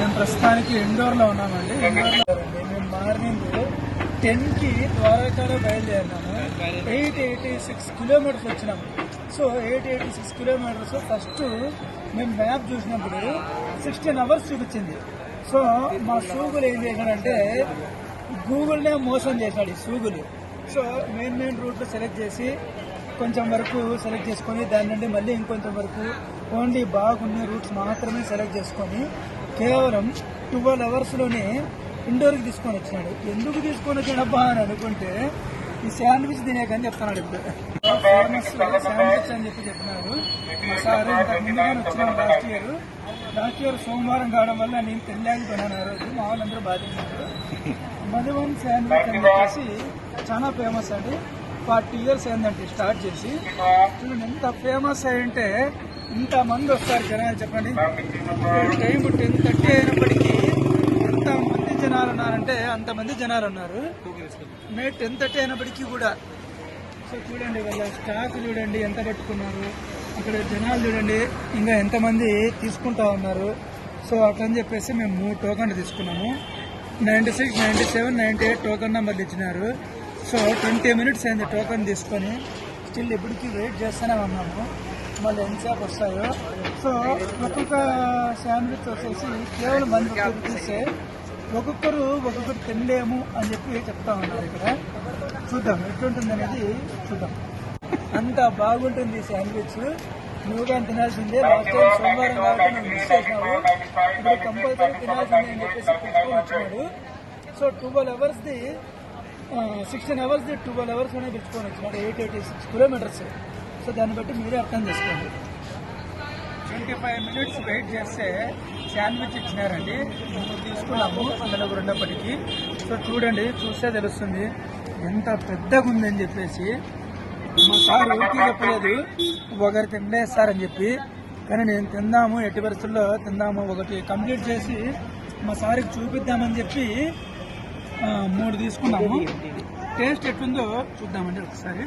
మేము ప్రస్తుతానికి ఇండోర్లో ఉన్నామండి. మేము మార్నింగ్ 10కి ద్వారకాలో బయలుదేరినాము. 886 కిలోమీటర్స్ వచ్చినాము. సో 886 కిలోమీటర్స్ ఫస్ట్ మేము మ్యాప్ చూసినప్పుడు 16 అవర్స్ చూపించింది. సో మా సూగులు ఏం చేశాడంటే గూగుల్నే మోసం చేశాడు ఈ సూగులు. సో మెయిన్ రూట్లు సెలెక్ట్ చేసి కొంచెం వరకు సెలెక్ట్ చేసుకొని దాని నుండి మళ్ళీ ఇంకొంచెం వరకు ఓన్లీ బాగున్న రూట్స్ మాత్రమే సెలెక్ట్ చేసుకొని కేవలం 12 అవర్స్లోనే ఇండోర్కి తీసుకొని వచ్చినాడు. ఎందుకు తీసుకొని వచ్చాడబ్బా అని అనుకుంటే ఈ శాండ్విచ్ తినేకని చెప్తున్నాడు. ఇప్పుడు ఫేమస్ శాండ్విచ్ అని చెప్పినారు. మా సార్ ఇంతకు ముందుగానే వచ్చినాను లాస్ట్ ఇయర్ సోమవారం కావడం వల్ల నేను తినలేకపోయినాను. ఆ రోజు మా వాళ్ళందరూ బాధించారు. మధువన్ శాండ్విచ్ అని చెప్పేసి చాలా ఫేమస్ అండి. 40 years అయిందండి స్టార్ట్ చేసి. చూడండి ఎంత ఫేమస్ అయ్యంటే ఇంతమంది వస్తారు జనాలు. చెప్పండి టైం 10:30 అయినప్పటికీ ఎంతమంది జనాలు ఉన్నారంటే అంతమంది జనాలు ఉన్నారు. మే 10:30 అయినప్పటికీ కూడా. సో చూడండి వాళ్ళ స్టాక్ చూడండి ఎంత పెట్టుకున్నారు. అక్కడ జనాలు చూడండి ఇంకా ఎంతమంది తీసుకుంటా ఉన్నారు. సో అట్లని చెప్పేసి మేము 3 టోకన్లు తీసుకున్నాము. 96, 97, 98 టోకన్ నెంబర్లు ఇచ్చినారు. సో 20 minutes అయింది టోకన్ తీసుకొని. స్టిల్ ఇప్పటికీ వెయిట్ చేస్తూనే ఉన్నాము మళ్ళీ ఎంతసేపు వస్తాయో. సో ఒక్కొక్క శాండ్విచ్ వచ్చేసి కేవలం 150 రూపీసే. ఒక్కొక్కరు తినలేము అని చెప్పి చెప్తా ఉన్నారు. ఇక్కడ చూద్దాం ఎట్లుంటుంది అనేది చూద్దాం. అంత బాగుంటుంది శాండ్విచ్. నువ్వు కానీ తినాల్సిందే. లాస్ట్ టైం సోమవారం కాబట్టి నువ్వు మిస్ చేసినావు. ఇప్పుడు కంపల్సరీ తినాల్సిందే అని చెప్పేసి పెట్టుకొని వచ్చినాడు. సో 12 అవర్స్ది 16 అవర్స్ది 12 అవర్స్లోనే పెట్టుకొని వచ్చినాడు. 886 కిలోమీటర్స్. సో దాన్ని బట్టి మీరే అర్థం చేసుకోండి. 25 minutes వెయిట్ చేస్తే శాండ్విచ్ ఇచ్చినారండి. తీసుకున్నాము అందులో ఉన్నప్పటికీ. సో చూడండి చూస్తే తెలుస్తుంది ఎంత పెద్దగా ఉందని చెప్పేసి. మా సార్ ఎవరికి చెప్పలేదు ఒకరు తినేస్తారని చెప్పి. కానీ నేను తిందాము ఎట్టి పరిస్థితుల్లో తిందాము ఒకటి కంప్లీట్ చేసి మా సార్కి చూపిద్దామని చెప్పి 3 తీసుకున్నాము. టేస్ట్ ఎట్లుందో చూద్దామండి ఒకసారి.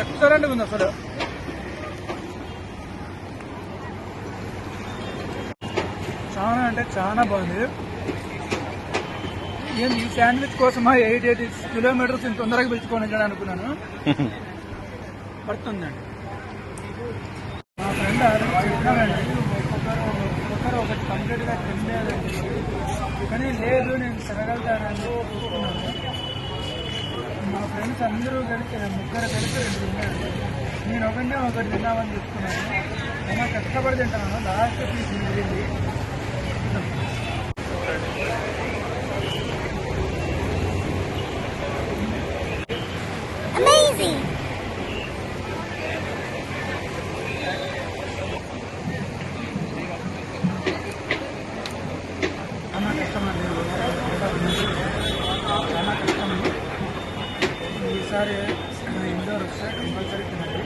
ఎక్సలెంట్గా ఉంది అసలు. చాలా అంటే చాలా బాగుంది. నేను ఈ శాండ్విచ్ కోసమా 886 కిలోమీటర్స్ ఇంత తొందరగా పిలుచుకొని వెళ్ళాను అనుకున్నాను. పడుతుందండి. మా ఫ్రెండ్ చెప్పినానండి ఒక్కొక్కరు ఒకటి కంప్లీట్గా తినలేదండి. కానీ లేదు నేను తినగలుగుతానని చూసుకున్నాను. మా ఫ్రెండ్స్ అందరూ కలిసి 3 కలిసి 2 తిన్నారు. నేను ఒకటి తిన్నామని చెప్తున్నాను. చాలా కష్టపడి తింటాను. లాస్ట్ పీస్ మిగిలింది. చాలా కష్టం. ఈసారి ఇండోర్ వస్తే కంపల్సరీ తినండి.